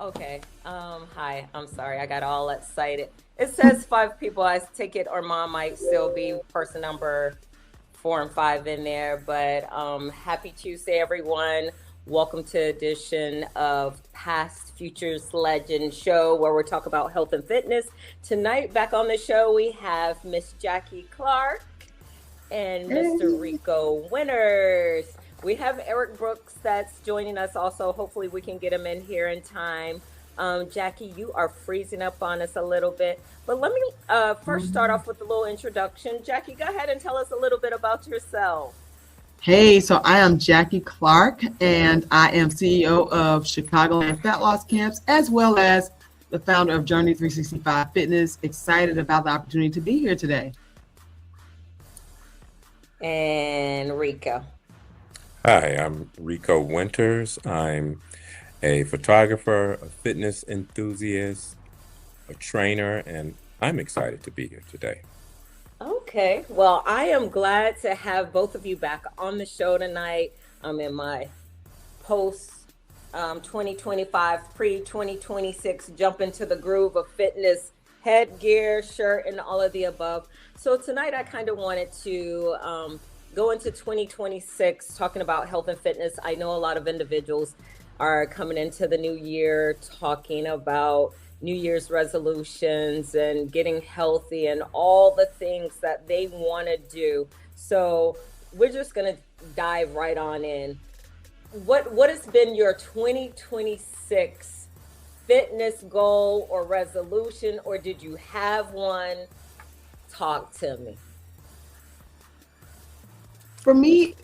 Okay. Hi. I'm sorry. I got all excited. It says five people. I take it, or mom might still be person number four and five in there. But happy Tuesday, everyone. Welcome to edition of Past Futures Legend Show, where we talk about health and fitness. Tonight, back on the show, we have Miss Jackie Clark and Mr. Hey. Rico Winters. We have Eric Brookes that's joining us also. Hopefully, we can get him in here in time. Jackie, you are freezing up on us a little bit. But let me first start off with a little introduction. Jackie, go ahead and tell us a little bit about yourself. Hey, so I am Jackie Clark, and I am CEO of Chicagoland Fat Loss Camps, as well as the founder of Journey 365 Fitness. Excited about the opportunity to be here today. And Rico. Hi, I'm Rico Winters. I'm a photographer, a fitness enthusiast, a trainer, and I'm excited to be here today. Okay. Well, I am glad to have both of you back on the show tonight. I'm in my post 2025, pre 2026, jump into the groove of fitness, headgear, shirt, and all of the above. So tonight I kind of wanted to go into 2026 talking about health and fitness. I know a lot of individuals are coming into the new year talking about New Year's resolutions and getting healthy and all the things that they want to do. So we're just going to dive right on in. What has been your 2026 fitness goal or resolution, or did you have one? Talk to me.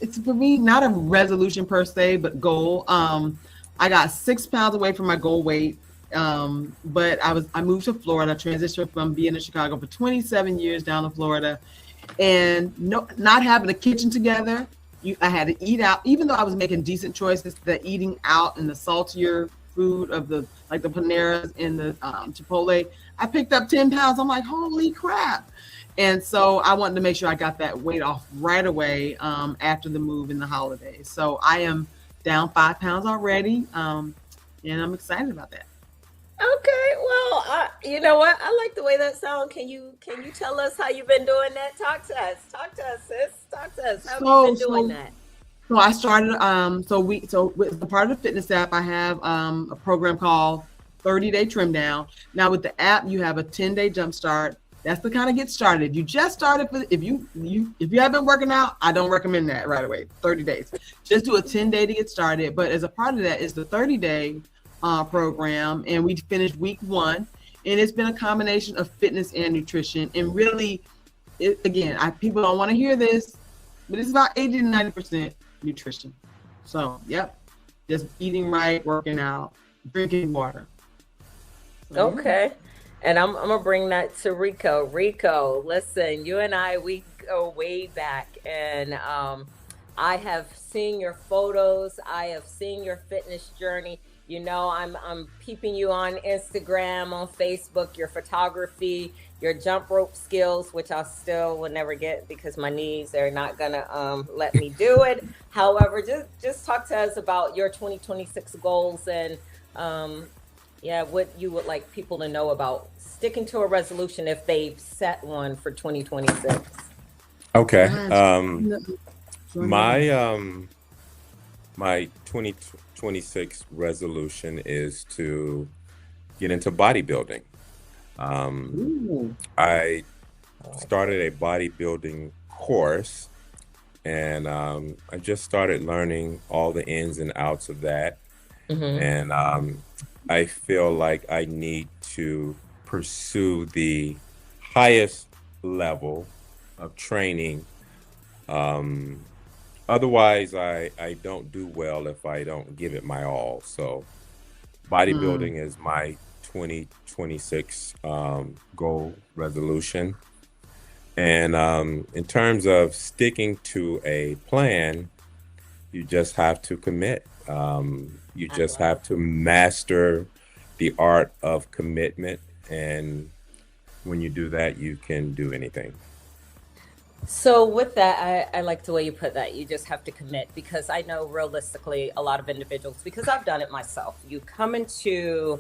It's not a resolution per se, but goal. I got 6 pounds away from my goal weight. But I moved to Florida, transitioned from being in Chicago for 27 years down to Florida, and not having a kitchen together. I had to eat out, even though I was making decent choices. The eating out and the saltier food of the Paneras and the Chipotle, I picked up 10 pounds. I'm like, holy crap. And so I wanted to make sure I got that weight off right away after the move in the holidays. So I am down 5 pounds already, and I'm excited about that. Okay, well, you know what? I like the way that sounds. Can you tell us how you've been doing that? Talk to us. Talk to us, sis. Talk to us. How have you been doing that? So I started. So with the part of the fitness app, I have a program called 30-Day Trim Down. Now with the app, you have a 10-day jump start. That's to kind of get started. You just started. If you have been working out, I don't recommend that right away. 30 days. Just do a 10-day to get started. But as a part of that is the 30-day program, and we finished week 1, and it's been a combination of fitness and nutrition. And really, people don't want to hear this, but it's about 80 to 90% nutrition. So, yep, just eating right, working out, drinking water. So, okay. And I'm gonna bring that to Rico. Rico, listen, you and we go way back, and I have seen your photos. I have seen your fitness journey. You know, I'm peeping you on Instagram, on Facebook, your photography, your jump rope skills, which I still will never get because my knees are not gonna let me do it. However, just talk to us about your 2026 goals and what you would like people to know about sticking to a resolution if they've set one for 2026. Okay. My 2026 resolution is to get into bodybuilding. I started a bodybuilding course, and I just started learning all the ins and outs of that. And I feel like I need to pursue the highest level of training. Otherwise, I don't do well if I don't give it my all. So bodybuilding is my 2026 goal resolution. And in terms of sticking to a plan, you just have to commit. You just have to master the art of commitment. And when you do that, you can do anything. So with that, I like the way you put that. You just have to commit, because I know realistically a lot of individuals, because I've done it myself. You come into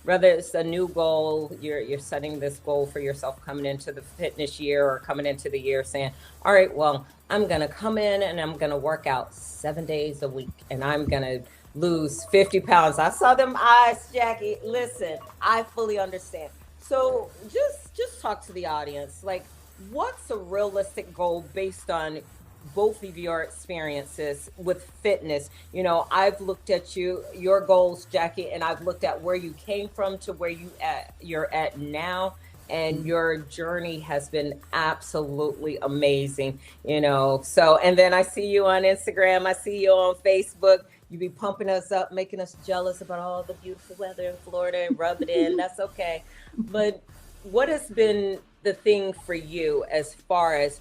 whether it's a new goal, you're setting this goal for yourself coming into the fitness year, or coming into the year saying, all right, well, I'm gonna come in and I'm gonna work out 7 days a week and I'm gonna lose 50 pounds. I saw them eyes, Jackie. Listen, I fully understand. So just talk to the audience. Like, what's a realistic goal based on both of your experiences with fitness? You know, I've looked at your goals, Jackie, and I've looked at where you came from to where you're at now. And your journey has been absolutely amazing, you know. So, and then I see you on Instagram, I see you on Facebook. You be pumping us up, making us jealous about all the beautiful weather in Florida, and rub it in. That's okay. But what has been the thing for you as far as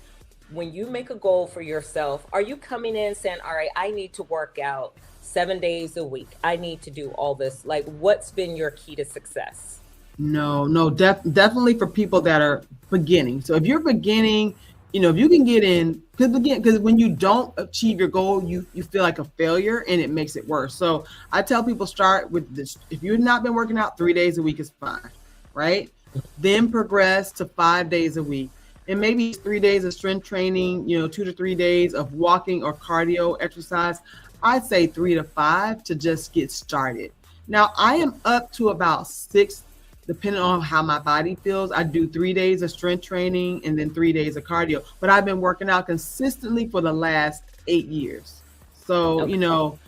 when you make a goal for yourself? Are you coming in saying, all right, I need to work out 7 days a week, I need to do all this? Like, what's been your key to success? No, definitely for people that are beginning. So if you're beginning, you know, if you can get in, because when you don't achieve your goal, you feel like a failure and it makes it worse. So I tell people, start with this. If you've not been working out 3 days a week is fine, right? Then progress to 5 days a week. And maybe 3 days of strength training, you know, 2 to 3 days of walking or cardio exercise. I'd say 3 to 5 to just get started. Now I am up to about 6, depending on how my body feels. I do 3 days of strength training and then 3 days of cardio, but I've been working out consistently for the last 8 years. So, Okay. you know,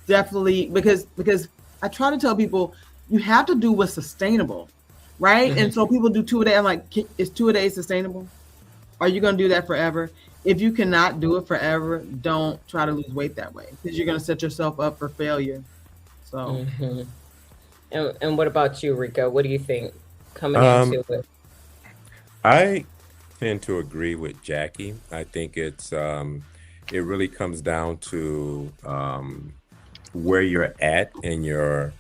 definitely because I try to tell people you have to do what's sustainable, right? Mm-hmm. And so people do 2 a day. I'm like, is 2 a day sustainable? Are you going to do that forever? If you cannot do it forever, don't try to lose weight that way, because you're going to set yourself up for failure. So. Mm-hmm. And what about you, Rico? What do you think coming Um, into it? I tend to agree with Jackie. I think it really comes down to where you're at in your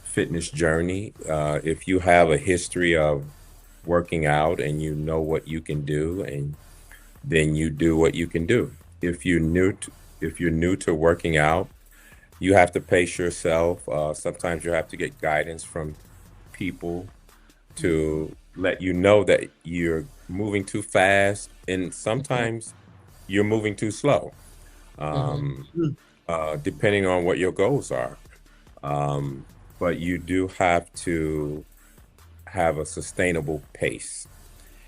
fitness journey. If you have a history of working out and you know what you can do, and then you do what you can do. If you're new to working out, you have to pace yourself. Sometimes you have to get guidance from people to let you know that you're moving too fast, and sometimes you're moving too slow, Mm-hmm. um, depending on what your goals are. But you do have to have a sustainable pace.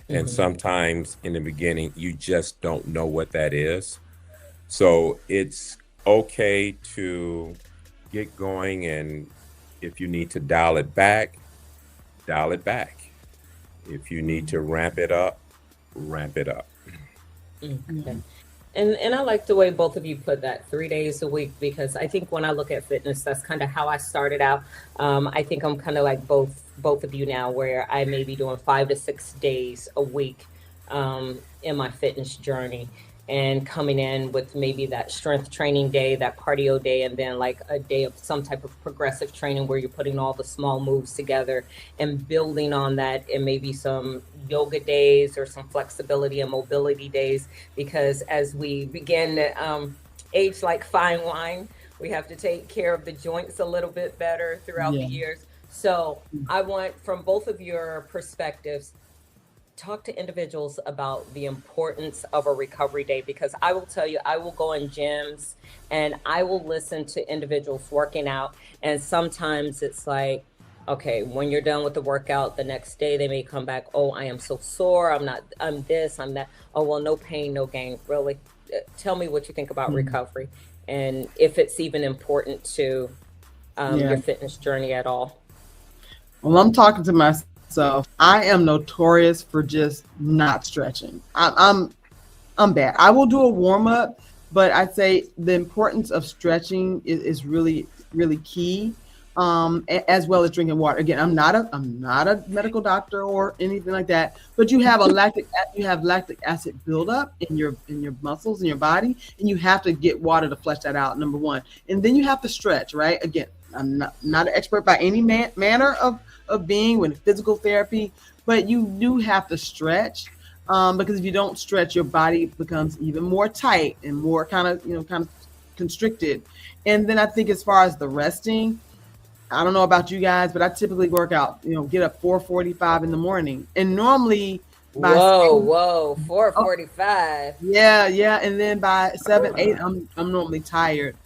And Mm-hmm. sometimes in the beginning, you just don't know what that is. So it's okay to get going. And if you need to dial it back, dial it back. If you need to ramp it up, ramp it up. Okay. And I like the way both of you put that, 3 days a week, because I think when I look at fitness, that's kind of how I started out. I think I'm kind of like both of you now, where I may be doing 5 to 6 days a week in my fitness journey, and coming in with maybe that strength training day, that cardio day, and then like a day of some type of progressive training where you're putting all the small moves together and building on that, and maybe some yoga days or some flexibility and mobility days. Because as we begin to age like fine wine, we have to take care of the joints a little bit better throughout the Yeah. years. So I want, from both of your perspectives, talk to individuals about the importance of a recovery day, because I will tell you, I will go in gyms and I will listen to individuals working out, and sometimes it's like, okay, when you're done with the workout the next day, they may come back, oh, I am so sore, I'm this, I'm that. Oh, well, no pain, no gain. Really? Tell me what you think about Mm. recovery, and if it's even important to Yeah. your fitness journey at all. Well, I'm talking to myself. I am notorious for just not stretching. I'm bad. I will do a warm up, but I'd say the importance of stretching is really really key. As well as drinking water. Again, I'm not a medical doctor or anything like that, but you have lactic acid buildup in your muscles in your body, and you have to get water to flush that out. Number one, and then you have to stretch. Right. Again, I'm not an expert by any manner of being with physical therapy, but you do have to stretch. Because if you don't stretch, your body becomes even more tight and more kind of constricted. And then I think as far as the resting, I don't know about you guys, but I typically work out, get up 4:45 in the morning. And normally by Whoa, 4:45. Yeah. And then by 7, 8, I'm normally tired.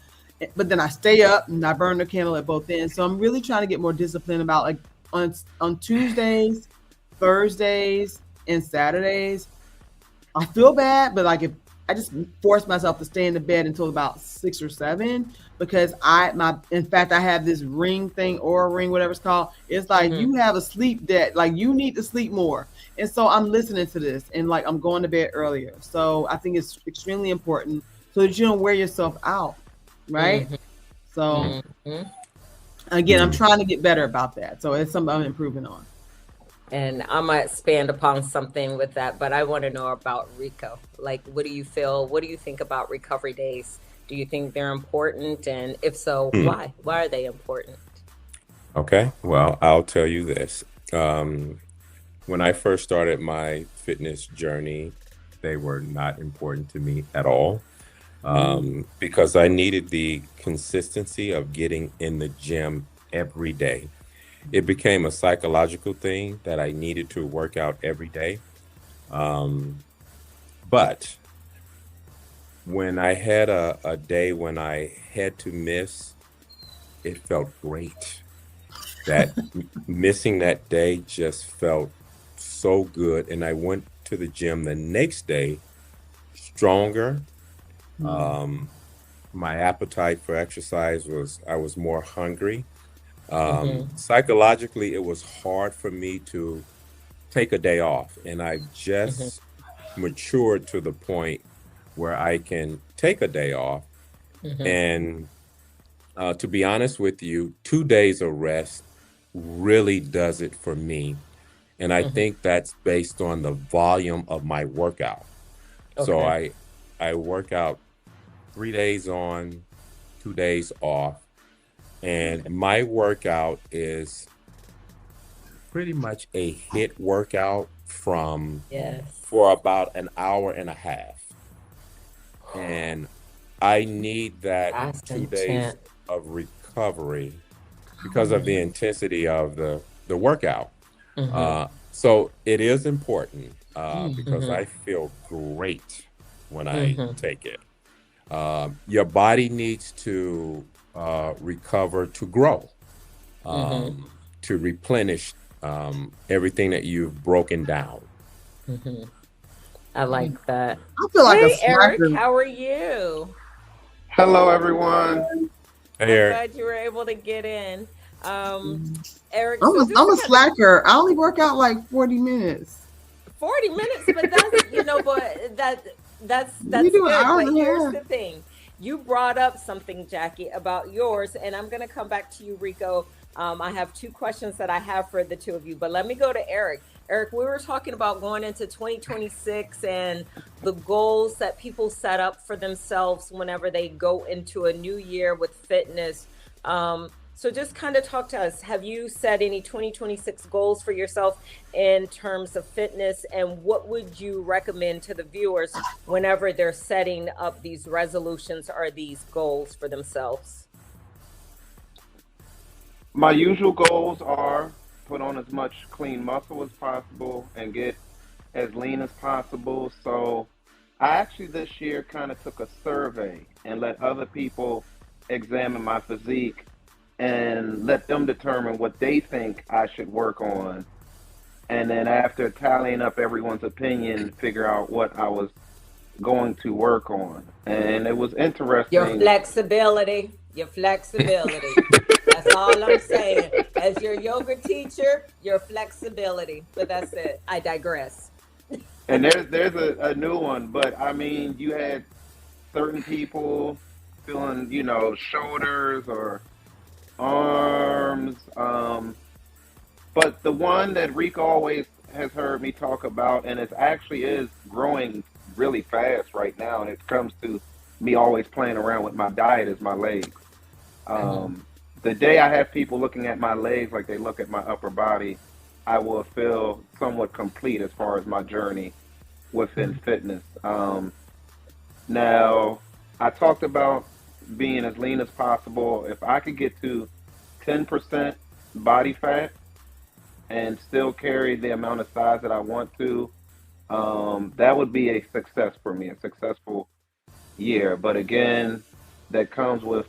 But then I stay up and I burn the candle at both ends. So I'm really trying to get more disciplined about, like, on Tuesdays, Thursdays, and Saturdays. I feel bad, but like if I just force myself to stay in the bed until about 6 or 7, because in fact I have this ring thing, Aura ring, whatever it's called. It's like you have a sleep debt, like you need to sleep more. And so I'm listening to this and like I'm going to bed earlier. So I think it's extremely important so that you don't wear yourself out, right? So again, I'm trying to get better about that. So it's something I'm improving on. And I might expand upon something with that, but I want to know about Rico. Like, what do you feel? What do you think about recovery days? Do you think they're important? And if so, why? Why are they important? Okay, well, I'll tell you this. When I first started my fitness journey, they were not important to me at all, because I needed the consistency of getting in the gym every day. It became a psychological thing that I needed to work out every day. But when I had a day when I had to miss, it felt great. That missing that day just felt so good. And I went to the gym the next day stronger. My appetite for exercise I was more hungry. Psychologically, it was hard for me to take a day off, and I just matured to the point where I can take a day off. And to be honest with you, 2 days of rest really does it for me. And I think that's based on the volume of my workout. So I work out 3 days on, 2 days off. And my workout is pretty much a HIIT workout for about an hour and a half. And I need that 2 days of recovery because of the intensity of the workout. So it is important because I feel great when I take it. Your body needs to recover to grow, to replenish everything that you've broken down. I like that. I feel like hey, Eric, how are you? Hello, everyone. Hey, Eric. Glad you were able to get in. Eric, I'm a slacker. I only work out like 40 minutes. 40 minutes, but that's good. But here's the thing. You brought up something, Jackie, about yours, and I'm going to come back to you, Rico. I have 2 questions that I have for the 2 of you, but let me go to Eric. Eric, we were talking about going into 2026 and the goals that people set up for themselves whenever they go into a new year with fitness. So just kind of talk to us. Have you set any 2026 goals for yourself in terms of fitness? And what would you recommend to the viewers whenever they're setting up these resolutions or these goals for themselves? My usual goals are put on as much clean muscle as possible and get as lean as possible. So I actually this year kind of took a survey and let other people examine my physique and let them determine what they think I should work on. And then after tallying up everyone's opinion, figure out what I was going to work on. And it was interesting. Your flexibility. That's all I'm saying. As your yoga teacher, your flexibility. But that's it. I digress. And there's a new one, but I mean, you had certain people feeling, shoulders or arms. But the one that Rico always has heard me talk about, and it actually is growing really fast right now, and it comes to me always playing around with my diet, is my legs. The day I have people looking at my legs like they look at my upper body, I will feel somewhat complete as far as my journey. within fitness. Now, I talked about being as lean as possible. If I could get to 10% body fat and still carry the amount of size that I want to, that would be a success for me, a successful year. But again, that comes with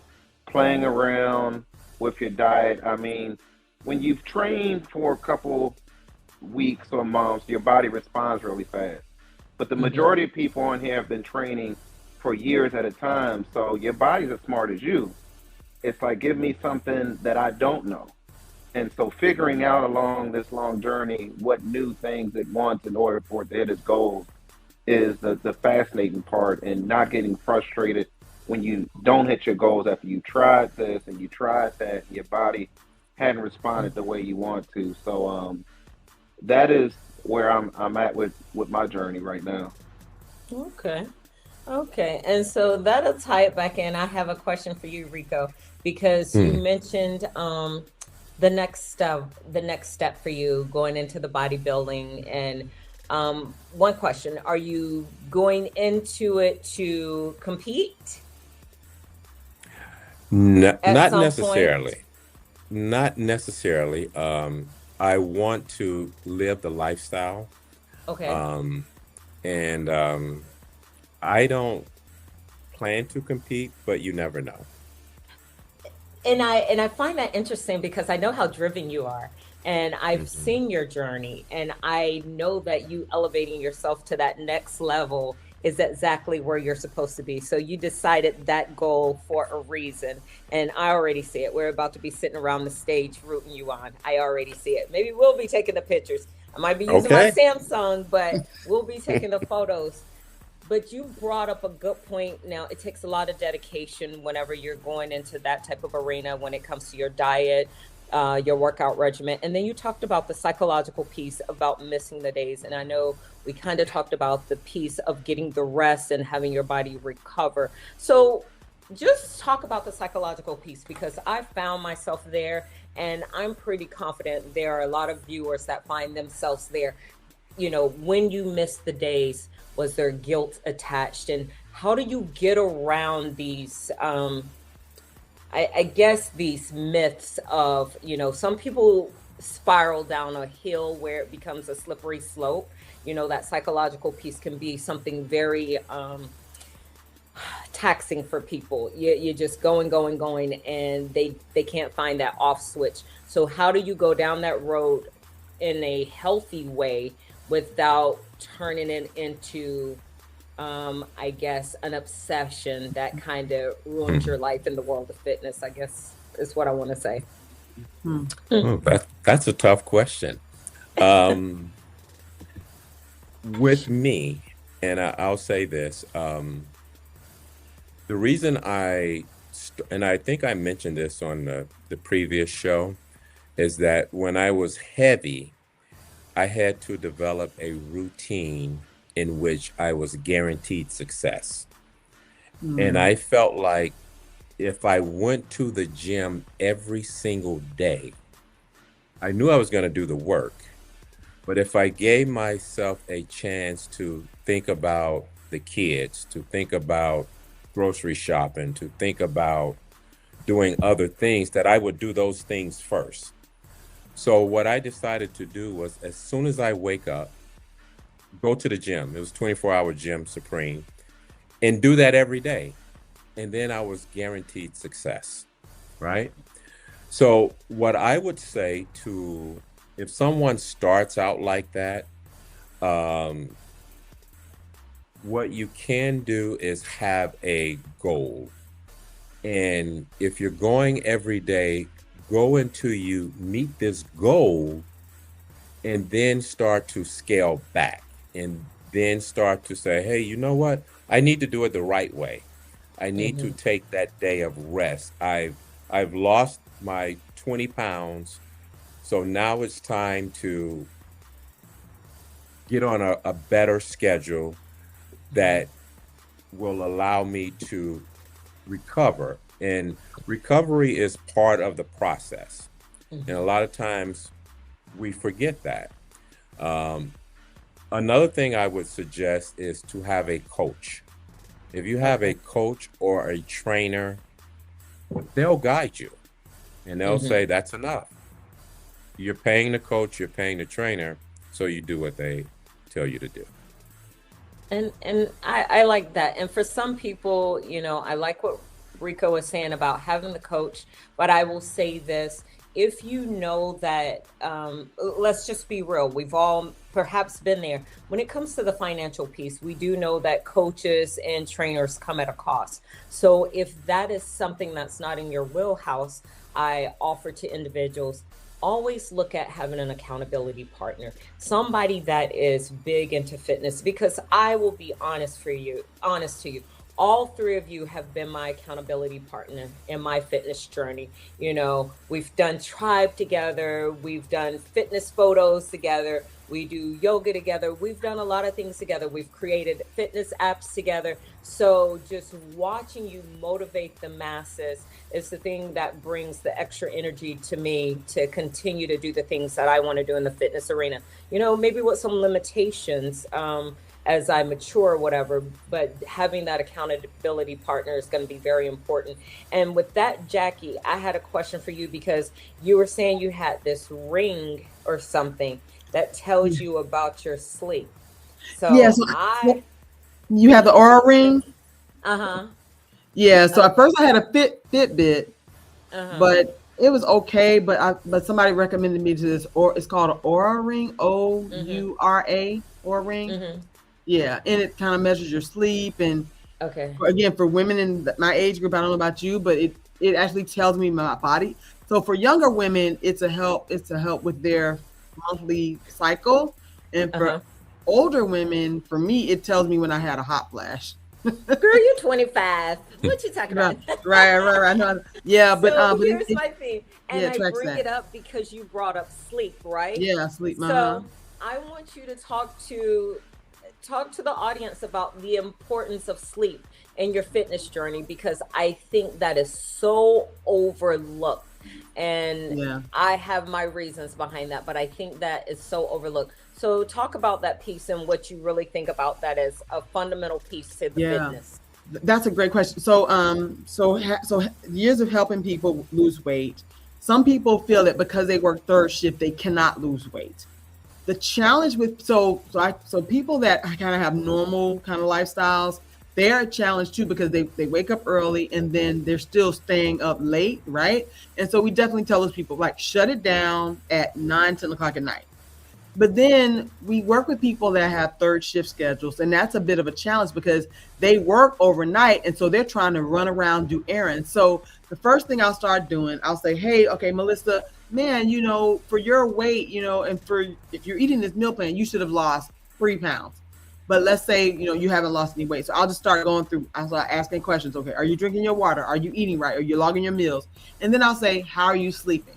playing around with your diet. I mean, when you've trained for a couple weeks or months, your body responds really fast. But the majority of people on here have been training for years at a time, so your body's as smart as you. It's like, give me something that I don't know. And so figuring out along this long journey what new things it wants in order for it to hit its goals is the fascinating part, and not getting frustrated when you don't hit your goals after you tried this and you tried that, and your body hadn't responded the way you want to. So that is where I'm at with my journey right now. Okay. Okay. And so that'll tie it back in. I have a question for you, Rico, because you Hmm. mentioned the next step for you going into the bodybuilding. And one question, are you going into it to compete at Not some point? necessarily. Not necessarily. I want to live the lifestyle, Okay. um, and I don't plan to compete, but you never know. And I find that interesting because I know how driven you are, and I've Hmm. seen your journey, and I know that you elevating yourself to that next level is exactly where you're supposed to be. So you decided that goal for a reason, and I already see it. We're about to be sitting around the stage rooting you on. I already see it. Maybe we'll be taking the pictures. I might be using my Okay. Samsung, but we'll be taking the photos. But you brought up a good point. Now, it takes a lot of dedication whenever you're going into that type of arena when it comes to your diet, your workout regimen. And then you talked about the psychological piece about missing the days. And I know we kind of talked about the piece of getting the rest and having your body recover. So just talk about the psychological piece, because I found myself there, and I'm pretty confident there are a lot of viewers that find themselves there. When you miss the days, was there guilt attached? And how do you get around these, I guess, these myths of, some people spiral down a hill where it becomes a slippery slope. That psychological piece can be something very taxing for people. You're just going, going, going, and they can't find that off switch. So how do you go down that road in a healthy way without turning it into, I guess, an obsession that kind of ruins Mhm. your life in the world of fitness, I guess is what I want to say. Hmm. Oh, that's a tough question. Um, with me, and I'll say this, the reason and I think I mentioned this on the previous show, is that when I was heavy, I had to develop a routine in which I was guaranteed success. And Hmm. I felt like if I went to the gym every single day, I knew I was going to do the work. But if I gave myself a chance to think about the kids, to think about grocery shopping, to think about doing other things, that I would do those things first. So what I decided to do was, as soon as I wake up, go to the gym. It was 24-hour gym Supreme, and do that every day. And then I was guaranteed success, right? So what I would say to, if someone starts out like that, um, what you can do is have a goal. And if you're going every day, go until you meet this goal, and then start to scale back, and then start to say, hey, you know what? I need to do it the right way. I need to Hmm. take that day of rest. I've lost my 20 pounds, so now it's time to get on a better schedule Hmm. that will allow me to recover. And recovery is part of the process. And a Hmm. lot of times we forget that. Um, Another thing I would suggest is to have a coach. If you have a coach or a trainer, they'll guide you and they'll say that's enough. You're paying the coach, you're paying the trainer, so you do what they tell you to do. And I like that. And for some people, you know, I like what Rico was saying about having the coach, but I will say this, if you know that, let's just be real, we've all perhaps been there. When it comes to the financial piece, we do know that coaches and trainers come at a cost. So if that is something that's not in your wheelhouse, I offer to individuals, always look at having an accountability partner, somebody that is big into fitness, because I will be honest to you, all three of you have been my accountability partner in my fitness journey. You know, we've done Tribe together, we've done fitness photos together, we do yoga together, we've done a lot of things together, we've created fitness apps together. So just watching you motivate the masses is the thing that brings the extra energy to me to continue to do the things that I want to do in the fitness arena. You know, maybe with some limitations, as I mature or whatever, but having that accountability partner is going to be very important. And with that, Jackie, I had a question for you, because you were saying you had this ring or something that tells you about your sleep. So Yeah, so you have the Aura ring. Yeah, so at first I had a Fitbit, but it was okay. But somebody recommended me to this, or it's called an Aura ring, Oura, Aura ring. Yeah, and it kind of measures your sleep, and again, for women in my age group, I don't know about you, but it actually tells me my body. So for younger women, it's a help with their monthly cycle, and for older women, for me, it tells me when I had a hot flash. Girl, you're 25. What you talking about? Right. No, yeah, but so here's my thing, and I bring that. it up because you brought up sleep, right? Yeah, sleep. So I want you to talk to the audience about the importance of sleep in your fitness journey, because I think that is so overlooked. And I have my reasons behind that, but I think that is so overlooked. So talk about that piece and what you really think about that as a fundamental piece to the fitness. That's a great question. So years of helping people lose weight. Some people feel that because they work third shift, they cannot lose weight. The challenge with so people that kind of have normal kind of lifestyles, they're a challenge too, because they wake up early and then they're still staying up late, right? And so we definitely tell those people, like, shut it down at 9-10 o'clock at night. But then we work with people that have third shift schedules, and that's a bit of a challenge because they work overnight, and so they're trying to run around, do errands. So the first thing I'll start doing, I'll say, hey, okay, Melissa, man, you know, for your weight, you know, and if you're eating this meal plan, you should have lost 3 pounds. But let's say, you know, you haven't lost any weight. So I'll just start going through, I'll start asking questions. Okay, are you drinking your water? Are you eating right? Are you logging your meals? And then I'll say, how are you sleeping?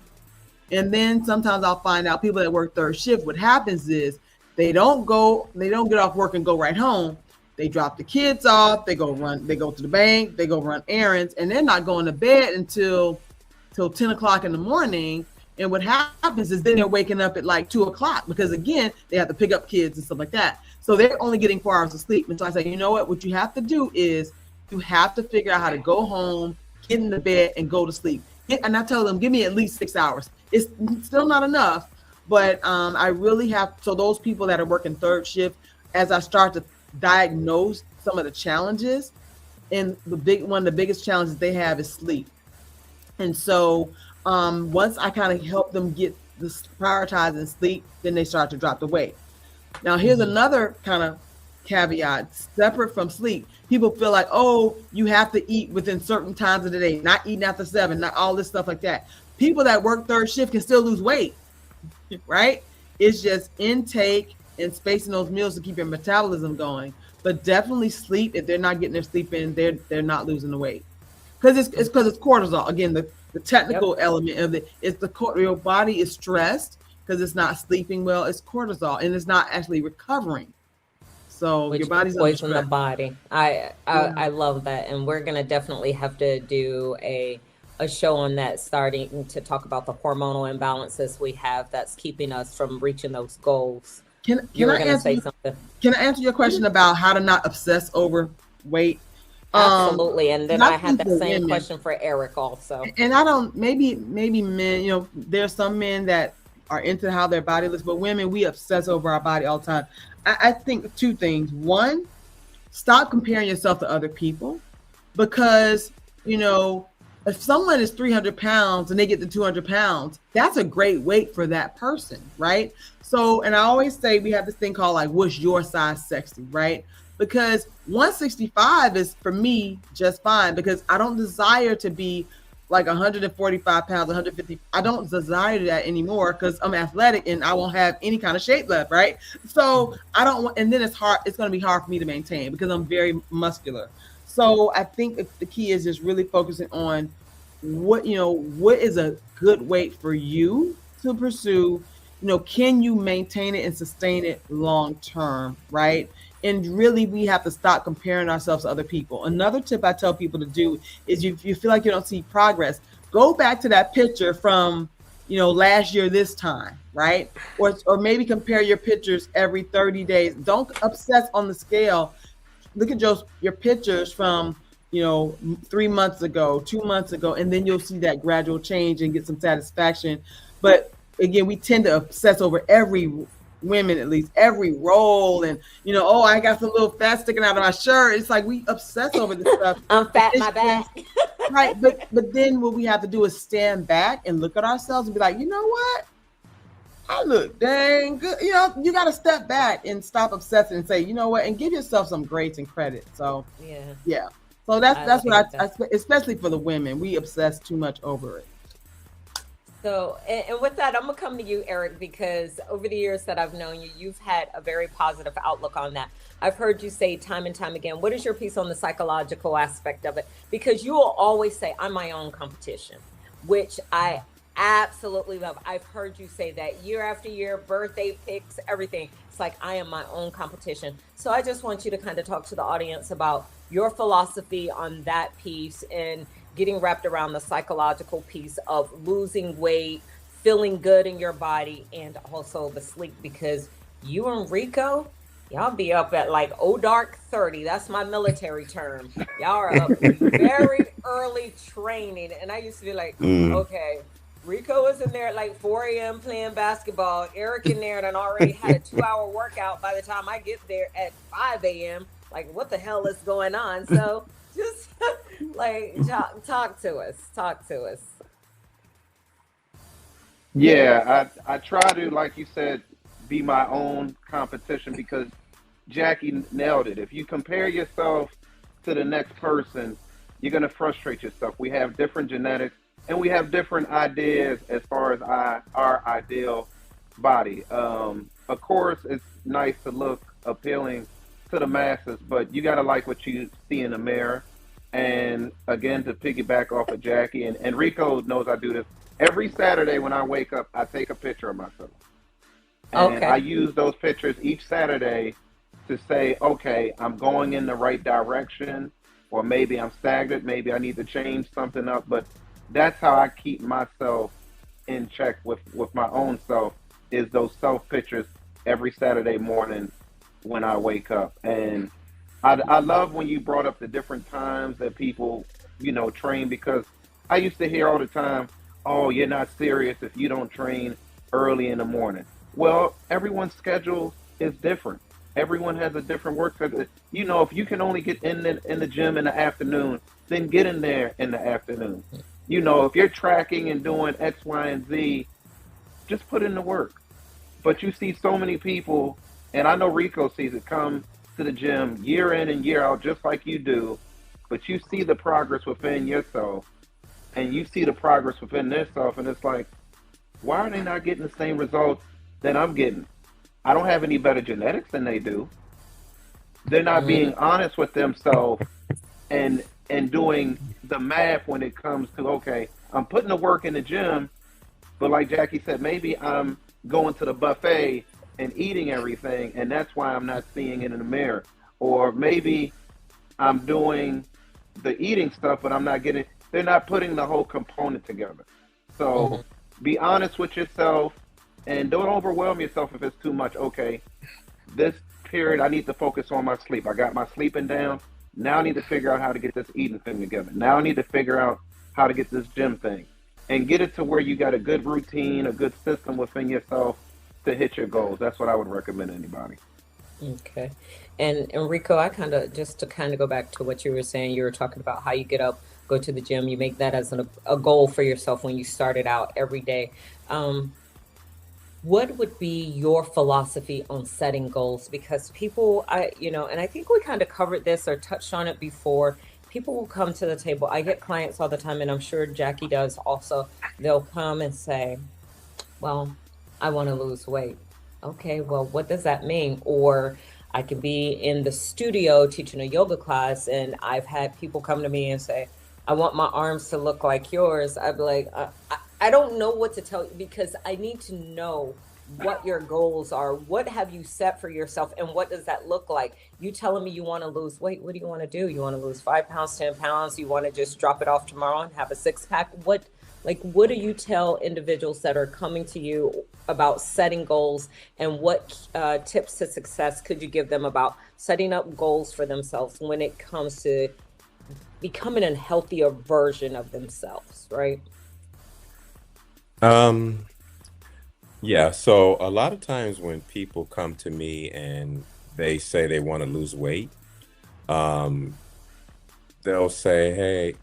And then sometimes I'll find out people that work third shift, what happens is they don't get off work and go right home. They drop the kids off, they go to the bank, they go run errands, and they're not going to bed until 10 o'clock in the morning. And what happens is then they're waking up at like 2 o'clock because, again, they have to pick up kids and stuff like that. So they're only getting 4 hours of sleep. And so I say, you know what you have to do is you have to figure out how to go home, get in the bed, and go to sleep. And I tell them, give me at least 6 hours. It's still not enough, but I really have. So those people that are working third shift, as I start to diagnose some of the challenges, and one of the biggest challenges they have is sleep. And so once I kind of help them get this prioritizing sleep, then they start to drop the weight. Now, here's another kind of caveat separate from sleep. People feel like, oh, you have to eat within certain times of the day, not eating after 7, not all this stuff like that. People that work third shift can still lose weight, right? It's just intake and spacing those meals to keep your metabolism going. But definitely sleep. If they're not getting their sleep in, they're not losing the weight. Because it's cortisol. Again, the technical element of it is your body is stressed because it's not sleeping well. It's cortisol, and it's not actually recovering. So Which your body's poison the body. I love that, and we're gonna definitely have to do a show on that, starting to talk about the hormonal imbalances we have that's keeping us from reaching those goals. Can You were I going to answer say something. can I answer your question about how to not obsess over weight? Absolutely. And then I I had think that for same women, question for Eric also. and I don't, maybe men, you know, there's some men that are into how their body looks, but women, we obsess over our body all the time. I think two things. One, stop comparing yourself to other people, because, you know, if someone is 300 pounds and they get to 200 pounds, that's a great weight for that person, right? So, and I always say we have this thing called like, what's your size sexy, right? Because 165 is for me just fine, because I don't desire to be like 145 pounds, 150. I don't desire that anymore because I'm athletic and I won't have any kind of shape left, right? So I don't want, and then it's going to be hard for me to maintain because I'm very muscular. So I think the key is just really focusing on what is a good weight for you to pursue. You know, can you maintain it and sustain it long term, right? And really, we have to stop comparing ourselves to other people. Another tip I tell people to do is, if you feel like you don't see progress, go back to that picture from, you know, last year this time, right? Or maybe compare your pictures every 30 days. Don't obsess on the scale. Look at your pictures from, you know, 3 months ago, 2 months ago, and then you'll see that gradual change and get some satisfaction. But again, we tend to obsess over women, at least every roll, and, you know, oh, I got some little fat sticking out of my shirt. It's like we obsess over this stuff. I'm fat in my back. Right. But then what we have to do is stand back and look at ourselves and be like, you know what? I look dang good. You know, you got to step back and stop obsessing and say, you know what, and give yourself some grace and credit. So yeah. So that's what I especially for the women, we obsess too much over it. So, and with that, I'm gonna come to you, Eric, because over the years that I've known you, you've had a very positive outlook on that. I've heard you say time and time again, what is your piece on the psychological aspect of it? Because you will always say, I'm my own competition, which I absolutely love. I've heard you say that year after year, birthday pics, everything. It's like, I am my own competition. So I just want you to kind of talk to the audience about your philosophy on that piece and getting wrapped around the psychological piece of losing weight, feeling good in your body, and also the sleep, because you and Rico, y'all be up at like dark 30. That's my military term. Y'all are up very early training. And I used to be like, okay, Rico is in there at like 4 a.m. playing basketball. Eric in there and already had a 2-hour workout by the time I get there at 5 a.m. Like, what the hell is going on? So just like talk to us. Yeah, I try to, like you said, be my own competition, because Jackie nailed it. If you compare yourself to the next person, you're going to frustrate yourself. We have different genetics and we have different ideas as far as our ideal body. Of course, it's nice to look appealing to the masses, but you got to like what you see in the mirror. And again, to piggyback off of Jackie, and Rico knows I do this, every Saturday when I wake up, I take a picture of myself. And I use those pictures each Saturday to say, okay, I'm going in the right direction, or maybe I'm stagnant, maybe I need to change something up. But that's how I keep myself in check with my own self, is those self pictures every Saturday morning when I wake up. And I love when you brought up the different times that people, you know, train, because I used to hear all the time, oh, you're not serious if you don't train early in the morning. Well, everyone's schedule is different. Everyone has a different work schedule. You know, if you can only get in the gym in the afternoon, then get in there in the afternoon. You know, if you're tracking and doing X, Y, and Z, just put in the work. But you see so many people, and I know Rico sees it, come to the gym year in and year out just like you do, but you see the progress within yourself, and you see the progress within themselves, and it's like, why are they not getting the same results that I'm getting? I don't have any better genetics than they do. They're not being honest with themselves and doing the math when it comes to, okay, I'm putting the work in the gym, but like Jackie said, maybe I'm going to the buffet and eating everything, and that's why I'm not seeing it in the mirror. Or maybe I'm doing the eating stuff, but I'm not getting, they're not putting the whole component together. So be honest with yourself, And don't overwhelm yourself if it's too much. Okay, this period I need to focus on my sleep. I got my sleeping down. Now I need to figure out how to get this eating thing together. Now I need to figure out how to get this gym thing. And get it to where you got a good routine, a good system within yourself to hit your goals. That's what I would recommend anybody. Okay. And Enrico, I kind of, just to kind of go back to what you were saying, you were talking about how you get up, go to the gym, you make that as a goal for yourself when you started out every day. What would be your philosophy on setting goals? Because people, and I think we kind of covered this or touched on it before. People will come to the table. I get clients all the time, and I'm sure Jackie does also. They'll come and say, well, I want to lose weight. Okay, well, what does that mean? Or I could be in the studio teaching a yoga class, and I've had people come to me and say, I want my arms to look like yours. I'd be like, I don't know what to tell you, because I need to know what your goals are. What have you set for yourself, and what does that look like? You telling me you want to lose weight. What do you want to do? You want to lose 5 pounds, 10 pounds? You want to just drop it off tomorrow and have a 6-pack? What do you tell individuals that are coming to you about setting goals, and what tips to success could you give them about setting up goals for themselves when it comes to becoming a healthier version of themselves, right? Yeah, so a lot of times when people come to me and they say they want to lose weight, they'll say, hey,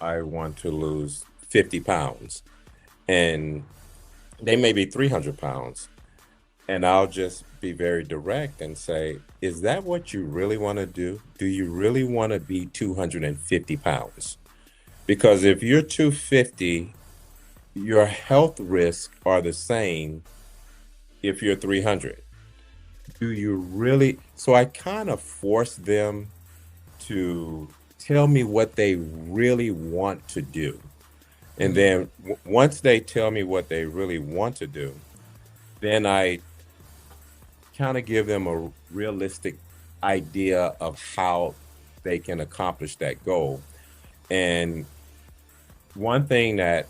I want to lose 50 pounds. And they may be 300 pounds. And I'll just be very direct and say, is that what you really want to do? Do you really want to be 250 pounds? Because if you're 250, your health risks are the same if you're 300. Do you really? So I kind of force them to tell me what they really want to do. And then once they tell me what they really want to do, then I kind of give them a realistic idea of how they can accomplish that goal. And one thing that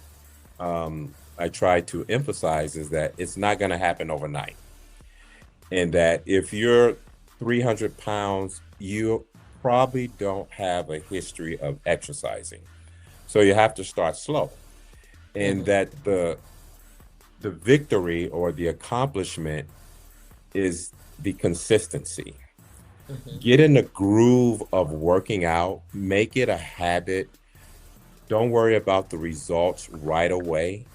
I try to emphasize is that it's not going to happen overnight. And that if you're 300 pounds, you probably don't have a history of exercising. So you have to start slow. And that the victory or the accomplishment is the consistency. Get in the groove of working out, make it a habit. Don't worry about the results right away.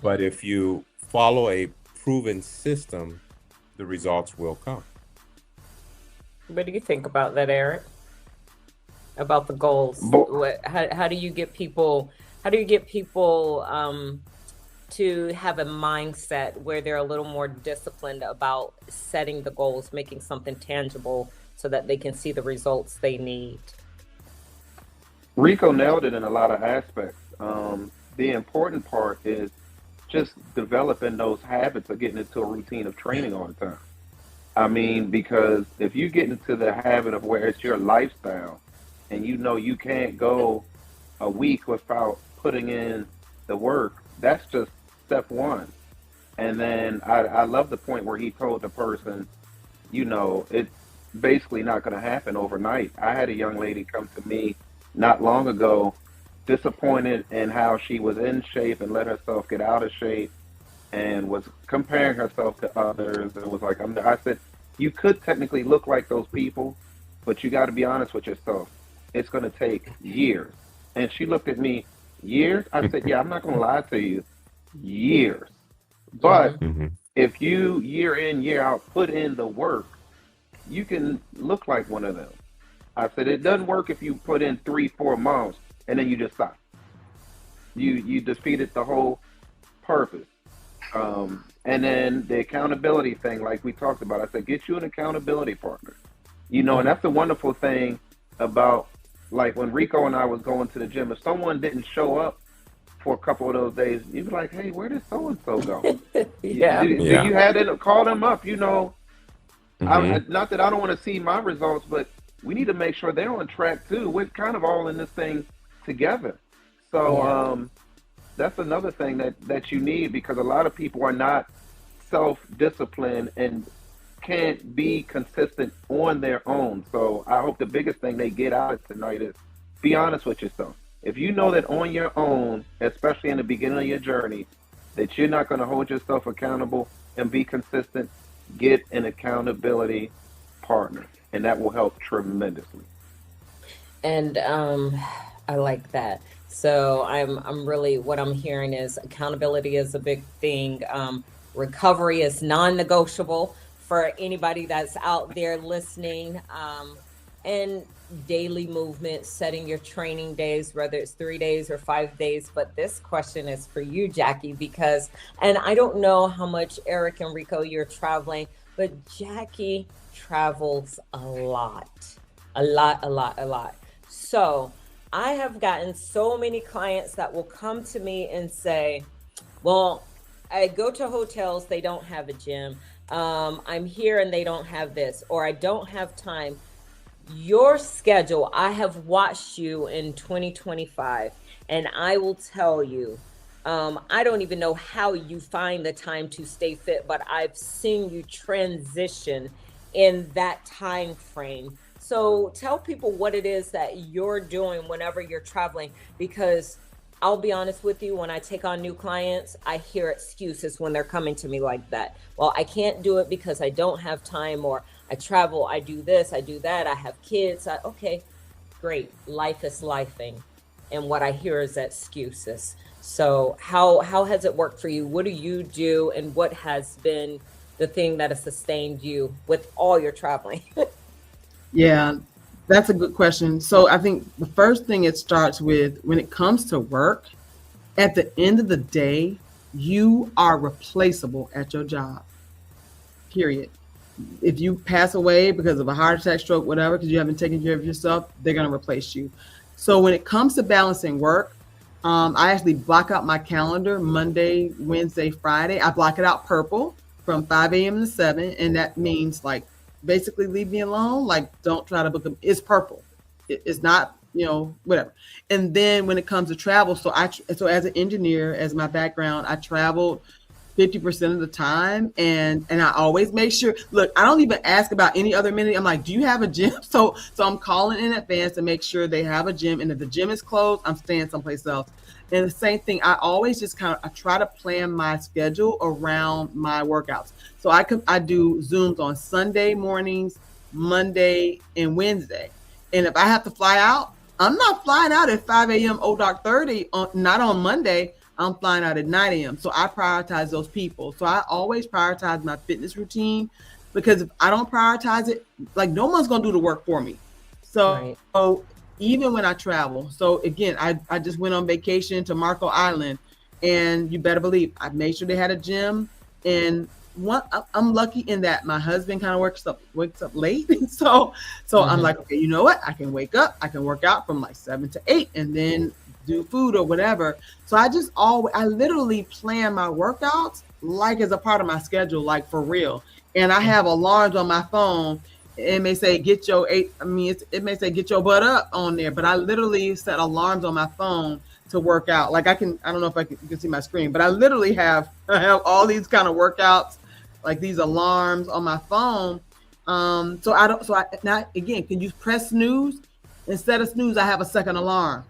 But if you follow a proven system, the results will come. What do you think about that, Eric? About the goals? How do you get people? How do you get people to have a mindset where they're a little more disciplined about setting the goals, making something tangible, so that they can see the results they need? Rico nailed it in a lot of aspects. The important part is just developing those habits of getting into a routine of training all the time. I mean, because if you get into the habit of where it's your lifestyle and you know you can't go a week without putting in the work, that's just step one. And then I love the point where he told the person, it's basically not going to happen overnight. I had a young lady come to me not long ago, disappointed in how she was in shape and let herself get out of shape, and was comparing herself to others, and was like, I said, you could technically look like those people, but you got to be honest with yourself. It's going to take years. And she looked at me, years? I said, yeah, I'm not going to lie to you, years. But if you year in, year out, put in the work, you can look like one of them. I said, it doesn't work if you put in 3-4 months and then you just stop. You defeated the whole purpose. And then the accountability thing, like we talked about, I said, get you an accountability partner. And that's the wonderful thing about, like, when Rico and I was going to the gym, if someone didn't show up for a couple of those days, you'd be like, hey, where did so-and-so go? Yeah. You had to call them up, not that I don't want to see my results, but we need to make sure they're on track too. We're kind of all in this thing together. So that's another thing that you need, because a lot of people are not self-disciplined and can't be consistent on their own. So I hope the biggest thing they get out of tonight is be honest with yourself. If you know that on your own, especially in the beginning of your journey, that you're not going to hold yourself accountable and be consistent, get an accountability partner, and that will help tremendously. And I like that. So I'm really, what I'm hearing is accountability is a big thing. Recovery is non-negotiable for anybody that's out there listening. And daily movement, setting your training days, whether it's 3 days or 5 days. But this question is for you, Jackie, because, and I don't know how much Eric and Rico you're traveling, but Jackie travels a lot. So I have gotten so many clients that will come to me and say, well, I go to hotels, they don't have a gym. I'm here and they don't have this, or I don't have time. Your schedule, I have watched you in 2025, and I will tell you, I don't even know how you find the time to stay fit, but I've seen you transition in that time frame. So tell people what it is that you're doing whenever you're traveling, because I'll be honest with you, when I take on new clients, I hear excuses when they're coming to me like that. Well, I can't do it because I don't have time, or I travel, I do this, I do that, I have kids. Okay, great. Life is lifing. And what I hear is excuses. So how has it worked for you? What do you do? And what has been the thing that has sustained you with all your traveling? Yeah, that's a good question. So I think the first thing it starts with, when it comes to work, at the end of the day, you are replaceable at your job, period. If you pass away because of a heart attack, stroke, whatever, because you haven't taken care of yourself, they're going to replace you. So when it comes to balancing work, I actually block out my calendar Monday, Wednesday, Friday. I block it out purple from 5 a.m. to 7. And that means, like, basically leave me alone. Like, don't try to book them. It's purple. It's not, whatever. And then when it comes to travel, so as an engineer, as my background, I traveled 50% of the time. And I always make sure, look, I don't even ask about any other amenity. I'm like, do you have a gym? So I'm calling in advance to make sure they have a gym. And if the gym is closed, I'm staying someplace else. And the same thing, I always just I try to plan my schedule around my workouts. So I do Zooms on Sunday mornings, Monday, and Wednesday. And if I have to fly out, I'm not flying out at 5 a.m. .30, not on Monday. I'm flying out at 9 a.m. So I prioritize those people. So I always prioritize my fitness routine, because if I don't prioritize it, like, no one's going to do the work for me. So, right. Even when I travel. So again, I just went on vacation to Marco Island, and you better believe I made sure they had a gym. And I'm lucky in that my husband kind of wakes up late. so I'm like, okay, you know what? I can wake up, I can work out from like 7 to 8 and then do food or whatever. So I literally plan my workouts like as a part of my schedule, like for real. And I have alarms on my phone. It may say get your butt up on there, but I literally set alarms on my phone to work out. Like I don't know if you can see my screen, but I literally have all these kind of workouts, like these alarms on my phone. Now again, can you press snooze? Instead of snooze, I have a second alarm.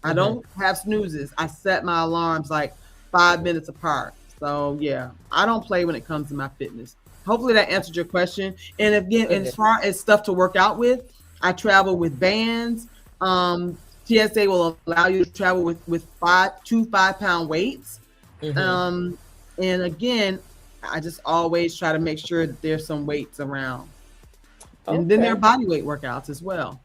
I don't have snoozes. I set my alarms like 5 minutes apart. So yeah, I don't play when it comes to my fitness. Hopefully that answered your question. And again, as far as stuff to work out with, I travel with bands. TSA will allow you to travel with 2 5-pound weights. And again, I just always try to make sure that there's some weights around. And then there are body weight workouts as well.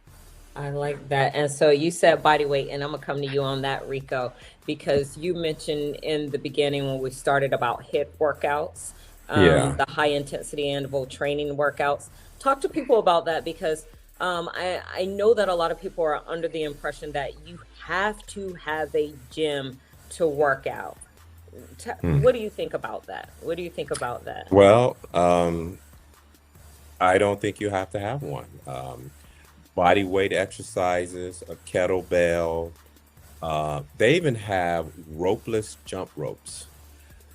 I like that. And so you said body weight, and I'm gonna come to you on that, Rico, because you mentioned in the beginning when we started about HIIT workouts, the high intensity interval training workouts. Talk to people about that, because I know that a lot of people are under the impression that you have to have a gym to work out. What do you think about that? Well, I don't think you have to have one. Body weight exercises, a kettlebell, They even have ropeless jump ropes.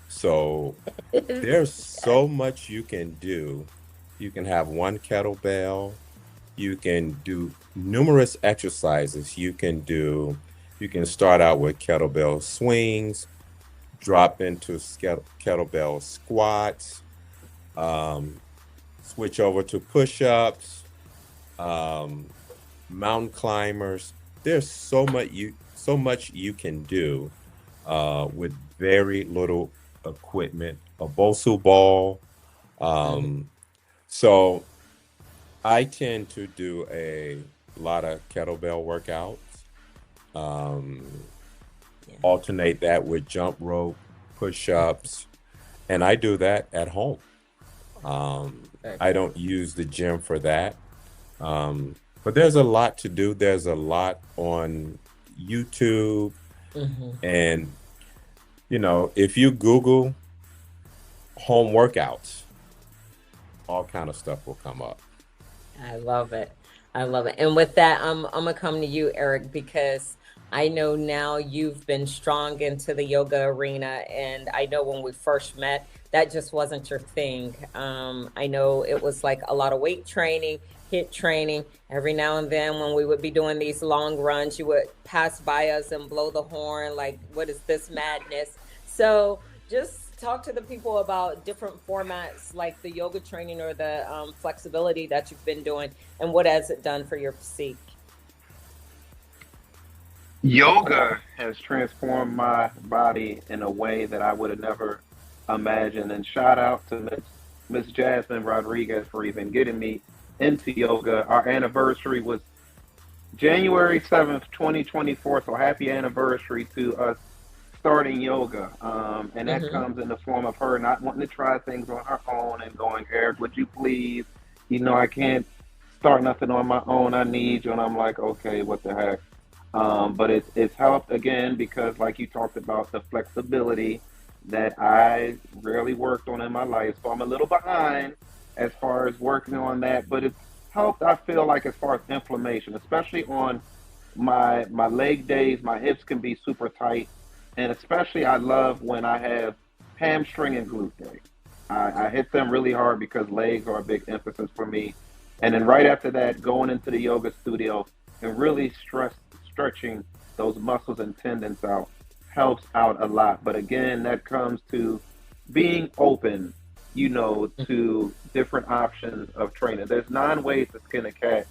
So there's so much you can do. You can have one kettlebell. You can do numerous exercises. You can start out with kettlebell swings, drop into kettlebell squats, um, switch over to push-ups, um, mountain climbers. There's so much you can do with very little equipment. A Bosu ball. Mhm. Um, so I tend to do a lot of kettlebell workouts. Um, Yeah. Alternate that with jump rope, push-ups, and I do that at home. I Perfect. don't use the gym for that. Um, but there's a lot to do. There's a lot on YouTube, Hmm. and if you Google home workouts, all kind of stuff will come up. I love it. I love it. And with that, I'm gonna come to you, Eric, because I know now you've been strong into the yoga arena, and I know when we first met, that just wasn't your thing. I know it was like a lot of weight training, hit training. Every now and then, when we would be doing these long runs, you would pass by us and blow the horn, like, "What is this madness?" So just talk to the people about different formats like the yoga training or the flexibility that you've been doing, and what has it done for your physique? Yoga has transformed my body in a way that I would have never imagined. And shout out to Miss Jasmine Rodriguez for even getting me into yoga. Our anniversary was January 7th, 2024. So happy anniversary to us starting yoga. And that Hmm. comes in the form of her not wanting to try things on her own and going, Eric, would you please? I can't start nothing on my own. I need you. And I'm like, okay, what the heck? But it's helped again because, like you talked about, the flexibility that I rarely worked on in my life. So I'm a little behind as far as working on that, but it's helped. I feel like as far as inflammation, especially on my leg days, my hips can be super tight, and especially I love when I have hamstring and glute day. I hit them really hard because legs are a big emphasis for me. And then right after that, going into the yoga studio and really stretching those muscles and tendons out helps out a lot. But again, that comes to being open, to different options of training. There's 9 ways to skin a cat,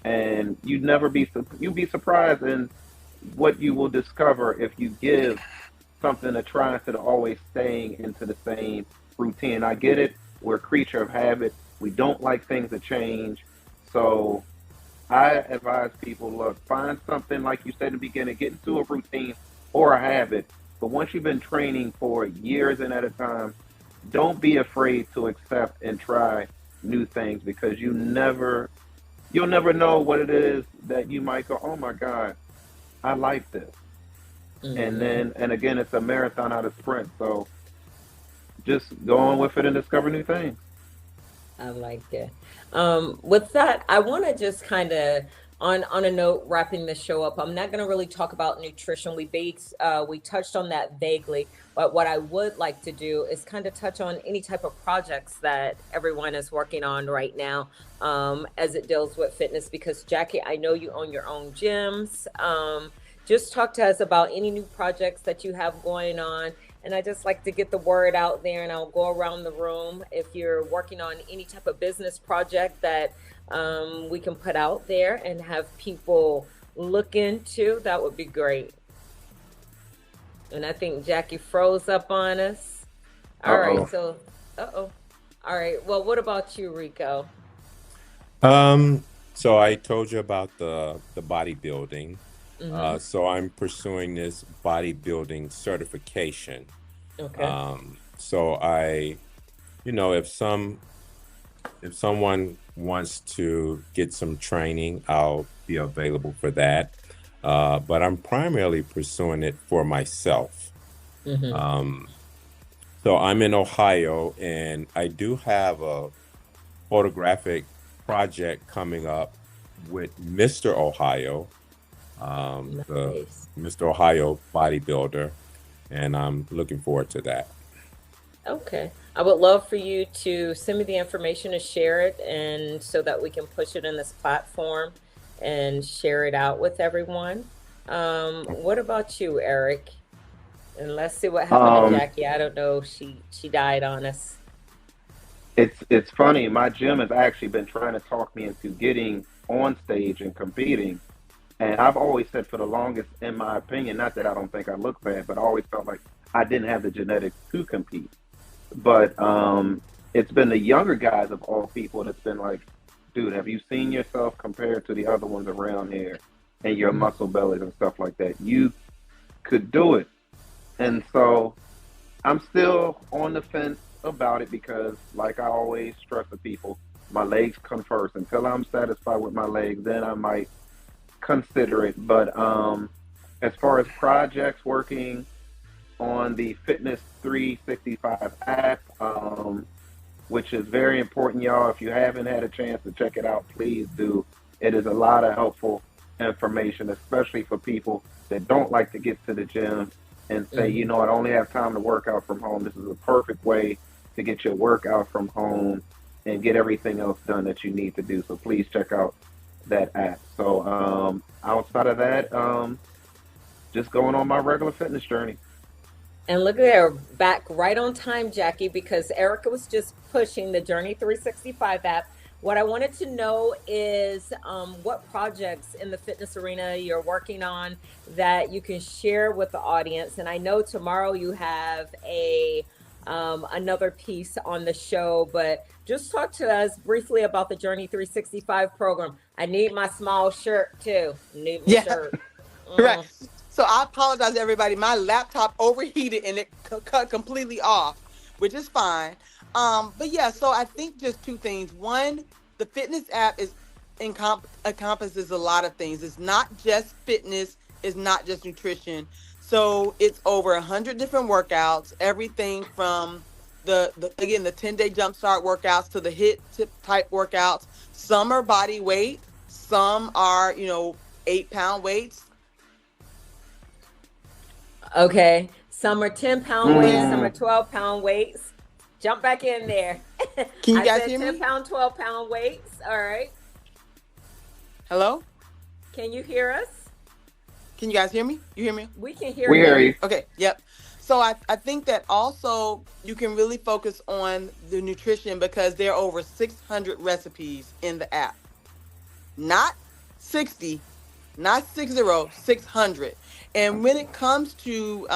and you'd be surprised in what you will discover if you give something to try instead of always staying into the same routine. I get it. We're a creature of habit. We don't like things to change. So I advise people, look, find something like you said in the beginning, get into a routine or a habit. But once you've been training for years and at a time, don't be afraid to accept and try new things because you'll never know what it is that you might go, oh my God, I like this. Hmm. And again, it's a marathon, not a sprint. So just go on with it and discover new things. I like it. With that, I want to just kind of on a note, wrapping the show up. I'm not going to really talk about nutrition. We touched on that vaguely, but what I would like to do is kind of touch on any type of projects that everyone is working on right now, as it deals with fitness. Because Jackie, I know you own your own gyms. Just talk to us about any new projects that you have going on, and I just like to get the word out there, and I'll go around the room. If you're working on any type of business project that we can put out there and have people look into, that would be great. And I think Jackie froze up on us. All right, Uh-oh. so, uh-oh. All right, well, what about you, Rico? So I told you about the bodybuilding. Mm-hmm. So I'm pursuing this bodybuilding certification. Okay. So if someone wants to get some training, I'll be available for that. But I'm primarily pursuing it for myself. Mm-hmm. Um, so I'm in Ohio, and I do have a photographic project coming up with Mr. Ohio. the Nice. Mr. Ohio bodybuilder, and I'm looking forward to that. Okay. I would love for you to send me the information and share it, and so that we can push it in this platform and share it out with everyone. What about you, Eric? And let's see what happened to Um, Jackie. I don't know. She died on us. it's funny. My gym has actually been trying to talk me into getting on stage and competing. And I've always said for the longest, in my opinion, not that I don't think I look bad, but I always felt like I didn't have the genetics to compete. But it's been the younger guys of all people that's been like, dude, have you seen yourself compared to the other ones around here and your muscle bellies and stuff like that? You could do it. And so I'm still on the fence about it because, like I always stress to people, my legs come first. Until I'm satisfied with my legs, then I might consider it. But as far as projects, working on the Fitness 365 app, which is very important, y'all. If you haven't had a chance to check it out, please do. It is a lot of helpful information, especially for people that don't like to get to the gym and say, you know, I only have time to work out from home. This is a perfect way to get your workout from home and get everything else done that you need to do. So please check out that app. So outside of that, just going on my regular fitness journey. And look at there, back right on time, Jackie, because Erica was just pushing the Journey 365 app. What I wanted to know is what projects in the fitness arena you're working on that you can share with the audience. And I know tomorrow you have a another piece on the show, but just talk to us briefly about the Journey 365 program. I need my small shirt too. Need my Yeah, shirt. right. Mm. So I apologize, everybody. My laptop overheated and it cut completely off, which is fine. But yeah, so I think just two things. One, the fitness app is encompasses a lot of things. It's not just fitness. It's not just nutrition. So it's over 100 different workouts. Everything from the 10-day jumpstart workouts to the hit tip type workouts. Some are body weight. Some are 8-pound weights. Okay. Some are 10-pound weights, some are Mm, 12-pound weights. Jump back in there. Can you I guys said hear me? 10-pound, 12-pound weights. All right. Hello? Can you hear us? Can you guys hear me? You hear me? We can hear we hear you. you. Okay, yep. So I think that also you can really focus on the nutrition because there are over 600 recipes in the app. Not 60, not 60, 600. And when it comes to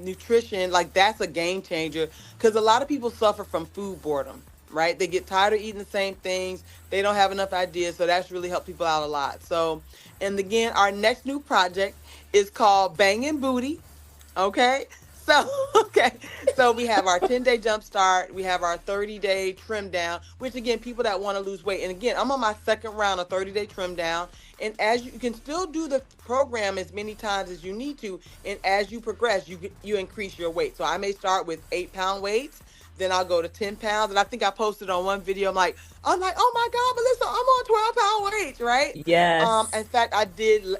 nutrition, like that's a game changer because a lot of people suffer from food boredom, right? They get tired of eating the same things. They don't have enough ideas. So that's really helped people out a lot. So, and again, our next new project is called Bangin' Booty. Okay. So, okay. So we have our 10-day jump start. We have our 30-day trim down, which again, people that want to lose weight. And again, I'm on my second round of 30-day trim down. And as you can still do the program as many times as you need to. And as you progress, you increase your weight. So I may start with 8-pound weights. Then I'll go to 10 pounds. And I think I posted on one video, I'm like, oh my God, Melissa, I'm on 12-pound weights, right? Yes. In fact, I did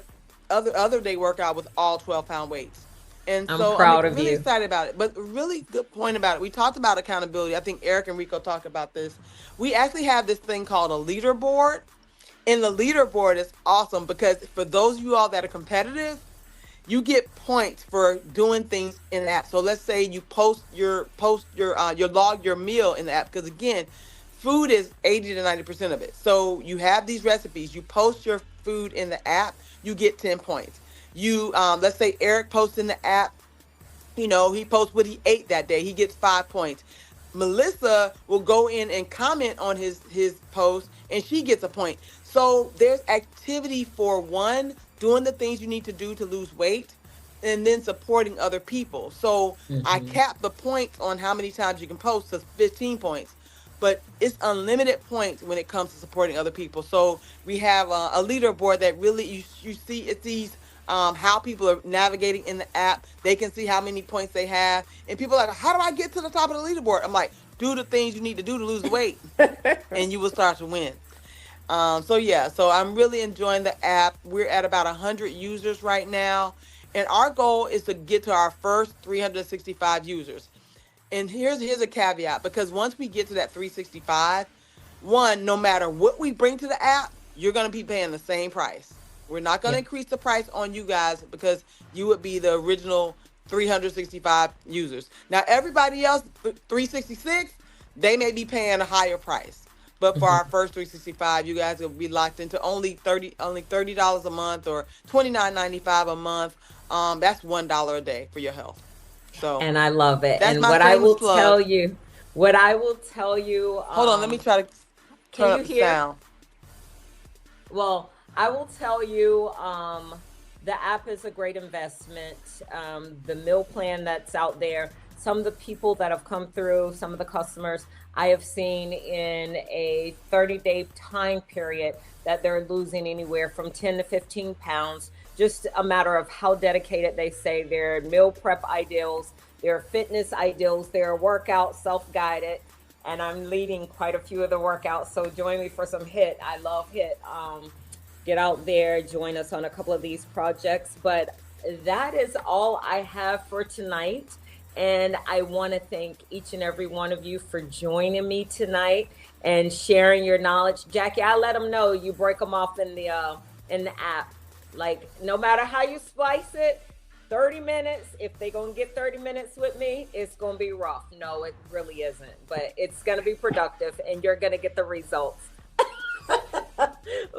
other day workout with all 12-pound weights. And I'm so proud I'm of really you. excited about it. But a really good point about it. We talked about accountability. I think Eric and Rico talked about this. We actually have this thing called a leaderboard. And the leaderboard is awesome because for those of you all that are competitive, you get points for doing things in the app. So let's say you you log your meal in the app because again, food is 80 to 90% of it. So you have these recipes, you post your food in the app, you get 10 points. You let's say Eric posts in the app, he posts what he ate that day, he gets 5 points. Melissa will go in and comment on his post and she gets a point. So there's activity for one, doing the things you need to do to lose weight, and then supporting other people. So I Hmm. cap the points on how many times you can post to 15 points, but it's unlimited points when it comes to supporting other people. So we have a leaderboard that really you see it sees how people are navigating in the app. They can see how many points they have, and people are like, how do I get to the top of the leaderboard? I'm like, do the things you need to do to lose weight, and you will start to win. So yeah, so I'm really enjoying the app. We're at about 100 users right now, and our goal is to get to our first 365 users. And here's a caveat, because once we get to that 365, one, no matter what we bring to the app, you're going to be paying the same price. We're not going to increase the price on you guys, because you would be the original 365 users. Now, everybody else, 366, they may be paying a higher price. But for our first 365, you guys will be locked into only $30 a month, or $29.95 a month. That's $1 a day for your health. So, And I love it. that's And my what I will shameless plug. tell you, what I will tell you, Hold on, let me try to can turn you up the hear? sound. Well, I will tell you, the app is a great investment. The meal plan that's out there, some of the people that have come through, some of the customers I have seen in a 30-day time period that they're losing anywhere from 10 to 15 pounds. Just a matter of how dedicated they say their meal prep ideals, their fitness ideals, their workout self-guided. And I'm leading quite a few of the workouts. So join me for some HIIT. I love HIIT. Get out there, join us on a couple of these projects. But that is all I have for tonight. And I want to thank each and every one of you for joining me tonight and sharing your knowledge. Jackie, I let them know you break them off in the app. Like, no matter how you splice it, 30 minutes, if they're going to get 30 minutes with me, it's going to be rough. No, it really isn't. But it's going to be productive, and you're going to get the results.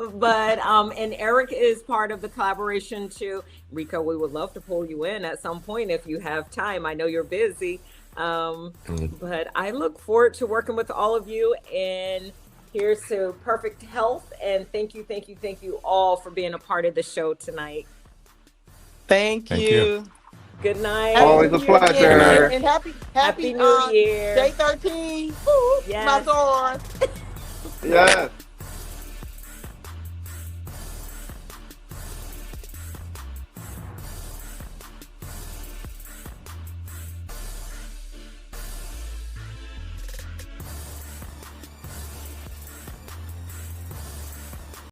But and Eric is part of the collaboration too. Rico, we would love to pull you in at some point if you have time. I know you're busy, but I look forward to working with all of you. And here's to perfect health. And thank you all for being a part of the show tonight. Thank you. Good night. Always a pleasure. And happy New Year. day 13. Woo, Yes. my sword. Yes.